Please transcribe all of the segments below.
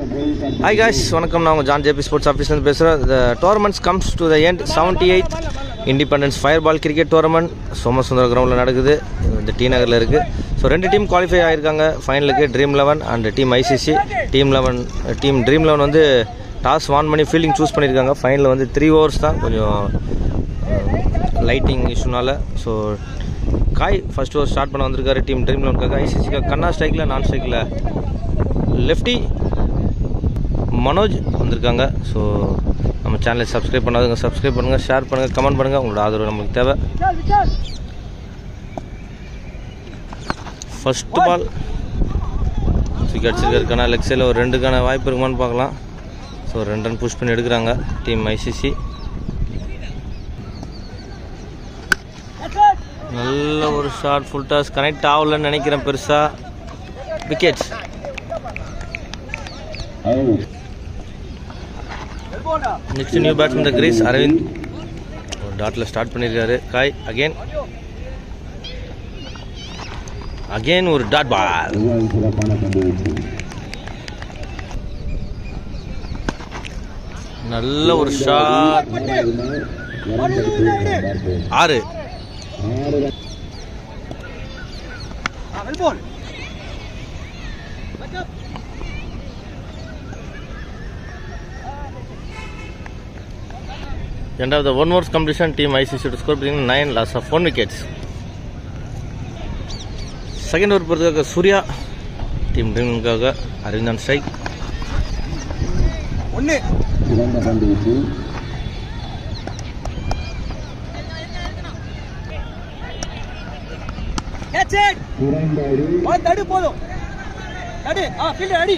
Hi guys, வணக்கம். நான் உங்கள் ஜான் ஜேபி ஸ்போர்ட்ஸ் ஆஃபீஸ்லேருந்து பேசுகிறேன். The tournaments comes to the end. 78th independence fireball cricket tournament Somasundara கிரவுண்டில் நடக்குது. இந்த டி நகரில் இருக்குது. ஸோ 2 டீம் குவாலிஃபை ஆகியிருக்காங்க ஃபைனலுக்கு. Dream 11 and team ICC. Team dream 11 வந்து டாஸ் வான் பண்ணி ஃபீல்டிங் சூஸ் பண்ணியிருக்காங்க. ஃபைனலில் வந்து 3 overs தான், கொஞ்சம் லைட்டிங் இஷ்யூனால. ஸோ காய் ஃபர்ஸ்ட் ஓவர் ஸ்டார்ட் பண்ண வந்திருக்காரு டீம் ட்ரீம் 11க்காக. ஐசிசிக்காக கண்ணா ஸ்ட்ரைக்கில், நான் ஸ்ட்ரைக்கில் லெஃப்டி மனோஜ் வந்திருக்காங்க. ஸோ நம்ம சேனலை சப்ஸ்கிரைப் பண்ணாதுங்க, சப்ஸ்கிரைப் பண்ணுங்கள், ஷேர் பண்ணுங்கள், கமெண்ட் பண்ணுங்கள். உங்களோட ஆதரவு நம்மளுக்கு தேவை. ஃபர்ஸ்ட் பால் தூக்கி அடிச்சிருக்காருக்கான லெக் சைடில் ஒரு 2க்கான வாய்ப்பு இருக்குமான்னு பார்க்கலாம். ஸோ 2 ரன் புஷ் பண்ணி எடுக்கிறாங்க டீம் ஐசிசி. நல்ல ஒரு ஷார்ட் ஃபுல் டாஸ், கனெக்ட் ஆகலன்னு நினைக்கிறேன் பெருசாக. Wickets. Next new batsman the crease Aravind ஒரு டாட்டில் ஸ்டார்ட் பண்ணியிருக்காரு. காய் அகெயின் ஒரு டாட் பால். நல்ல ஒரு shot. 6. End of the 1 overs completion, team ICC to score between 9, loss of 1 wickets. Second over பொறுத்தவரைக்கும் சூர்யா டீம் ட்ரீம்காக அரவிந்த் ஸ்ட்ரைக். 1 catch it. தடு போதும். தடு ஃபீல்ட் அடி.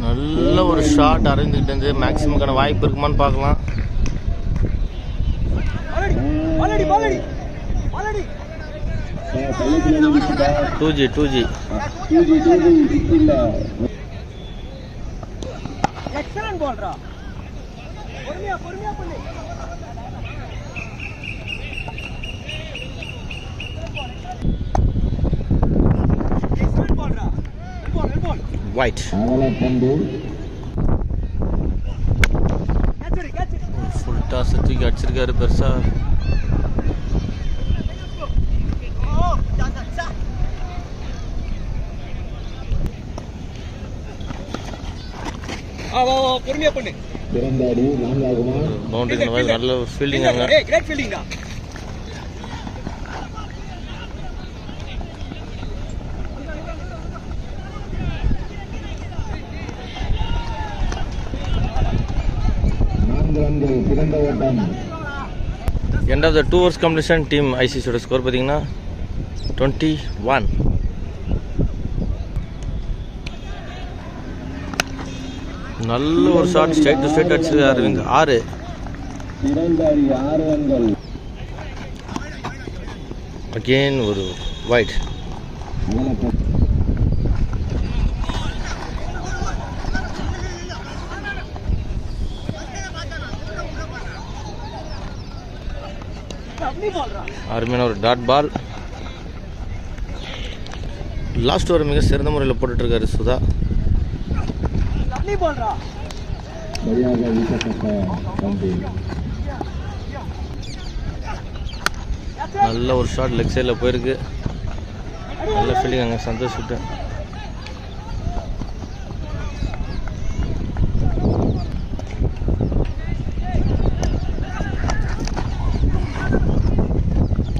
நல்ல ஒரு ஷாட் அரவிந்துக்கிட்டேருந்து. மேக்ஸிமம்கான வாய்ப்பு இருக்குமான்னு பார்க்கலாம். டூ ஜி white. ஃபுல் டாஸ் தூக்கி அடிச்சிருக்காரு பெருசா. பவுண்டரி நல்ல fielding. End of the 2 overs completion, team ICC ஓட ஸ்கோர் பார்த்தீங்கன்னா 21. நல்ல ஒரு ஷாட் ஸ்ட்ரைட் டு ஸ்ட்ரைட் அடிச்சிருக்காரு அரவிந்த். 6. அகெயின் ஒரு வைட். அருமையான ஒரு டாட் பால். லாஸ்ட் ஓவர் மிக சிறந்த முறையில் போட்டுட்ருக்காரு சுதா. நல்ல ஒரு ஷாட் லெக் சைடில் போயிருக்கு. நல்ல ஃபீல்டிங் அங்கே சந்தோஷ் கிட்ட.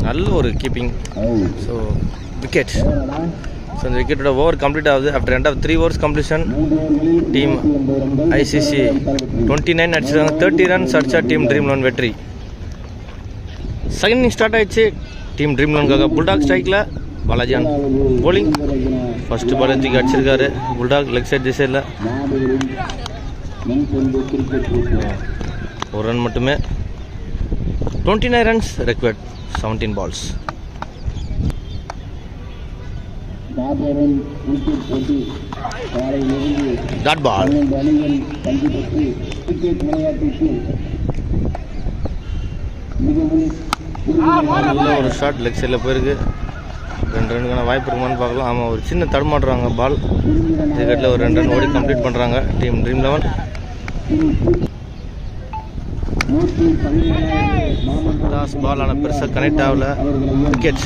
நல்ல ஒரு கீப்பிங். So wicket. ஸோ இந்த விக்கெட்டோட ஓவர் கம்ப்ளீட் ஆகுது. After end of 3 overs completion, team ICC 29 அடிச்சிருக்காங்க. 30 ரன்ஸ் அடிச்சா டீம் ட்ரீம் 11 வெற்றி. செகண்ட் இன்னிங் ஸ்டார்ட் ஆயிடுச்சு டீம் ட்ரீம் 11க்காக. புல்டாக் ஸ்ட்ரைக்கில் பாலாஜியான் போலிங். ஃபர்ஸ்ட் பால் தூக்கி அடிச்சிருக்காரு புல்டாக் லெக் சைட் திசையில். 1 ரன் மட்டுமே. 29 runs required, 17 balls. That ball. நல்ல ஒரு ஷாட் லெக் சைடில் போயிருக்கு. 2 ரன்னுக்கான வாய்ப்பு இருக்குமான்னு பார்க்கலாம். ஆமாம், ஒரு சின்ன தடுமாட்டுறாங்க பால். இதுக்கட்டில் ஒரு 2 ரன் ஓடி கம்ப்ளீட் பண்ணுறாங்க டீம் ட்ரீம் 11. தாஸ் பால் ஆனால் பெருசாக கனெக்ட் ஆகல. Wicket.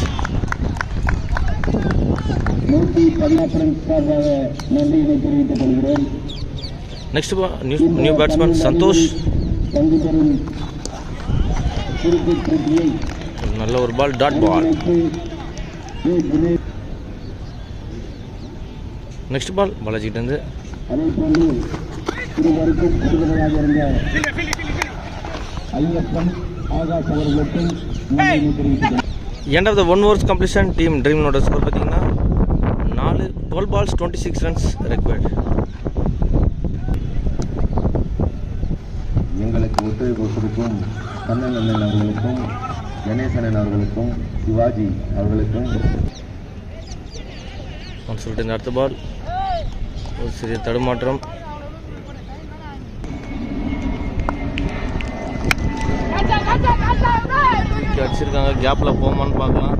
Next new batsman Santhosh. நல்ல ஒரு ball, dot ball. Next ball பாலாஜிக்கிட்ட இருந்து. End of the 1 overs completion. Team ட்ரீமோட ஸ்கோர் பார்த்தீங்கன்னா 12 balls 26 runs required. எங்களுக்கு ஒத்துழைப்பு கொடுக்கும் கண்ணன் அண்ணன் அவர்களுக்கும், கணேசன் அவர்களுக்கும், சிவாஜி அவர்களுக்கும். சொல்லிட்டு அடுத்த பால் ஒரு சிறிய தடுமாற்றம். அடிச்சிருக்காங்க, கேப்பில் போமான்னு பார்க்கலாம்.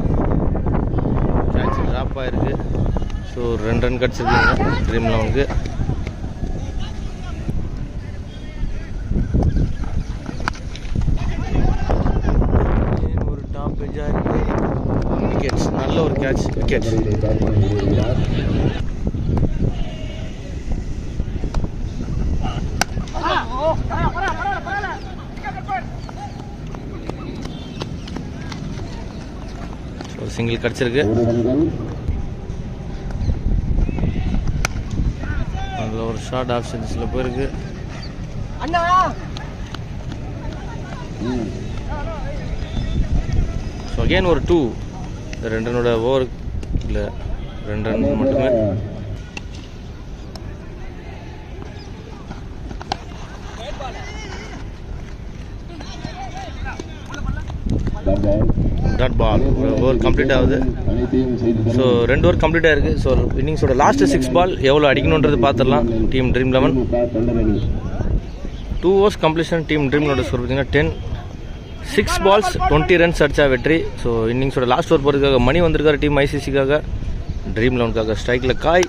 கேட்ச் ட்ராப் ஆகிருக்கு. ஸோ 2 ரன் கிடச்சிருக்காங்க ட்ரீம் 11க்கு. ஒரு டாப் எஜ்ஜாக இருக்குது. விக்கெட்ஸ். நல்ல ஒரு கேட்ச். விக்கெட். ஒரு சிங்கிள் கிடச்சிருக்கு. அதில் ஒரு ஷார்ட் ஆஃப் சென்ஸில் போயிருக்கு. ஸோ அகெயின் ஒரு 2. இந்த 2 ரன்னோட ஓவர் இல்லை, 2 ரன் மட்டுமே. Dot ball. ஓவர் கம்ப்ளீட் ஆகுது. ஸோ 2 ஓவர் கம்ப்ளீட் ஆகிருக்கு. ஸோ இன்னிங்ஸோட லாஸ்ட் 6 பால் எவ்வளோ அடிக்கணுன்றது பார்த்துடலாம் team dream 11. 2 overs completion. Team ட்ரீமோட ஸ்கோர் பார்த்தீங்கன்னா 10. 6 balls 20 runs அடிச்சா வெற்றி. ஸோ இன்னிங்ஸோட லாஸ்ட் ஓவர் போகிறதுக்காக மணி வந்திருக்காரு டீம் ஐசிசிக்காக. ட்ரீம் 11க்காக ஸ்ட்ரைக்கில் காய்,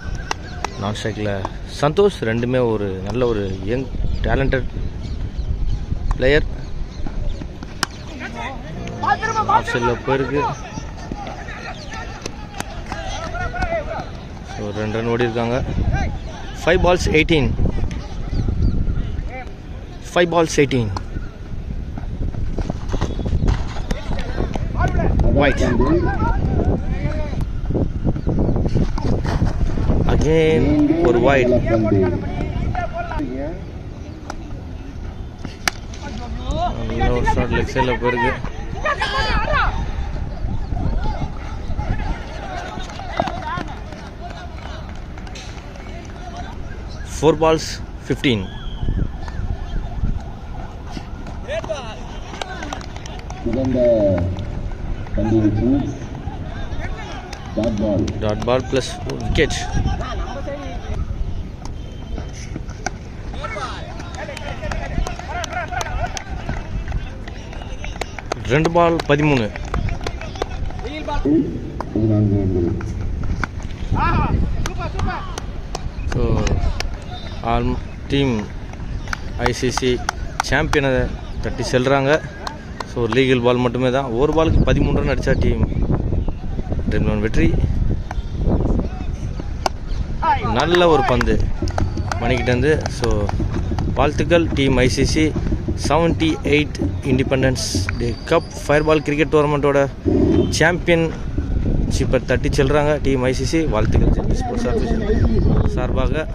நான் ஸ்ட்ரைக்கில் சந்தோஷ். ரெண்டுமே ஒரு நல்ல ஒரு யங் டேலண்டட் பிளேயர். ஆஃப் சைடில் போயிருக்கு. ஸோ 2 ரன் ஓடி இருக்காங்க. 5 balls 18. 5 balls 18. White. Again ஒரு wide. நல்ல ஒரு ஷாட் லெக் சைடில் போயிருக்கு. Four balls 15. Dot ball plus wicket. ரெண்டு பால் 13. ஸோ ஆல் டீம் ஐசிசி சாம்பியனை தட்டி செல்கிறாங்க. ஸோ லீகல் பால் மட்டுமே தான். ஒரு பாலுக்கு 13 ரன் அடித்தா டீம் ட்ரீம் 11 வெற்றி. நல்ல ஒரு பந்து மணிக்கிட்டேருந்து. ஸோ வாழ்த்துக்கள் team ICC. 78 independence day cup fire ball cricket டோர்னமெண்ட்டோட சாம்பியன்ஷிப்பை தட்டி செல்கிறாங்க டீம் ஐசிசி. வாழ்த்துக்கள் ஜேபி ஸ்போர்ட்ஸ் ஆஃபீஸர் சார்பாக.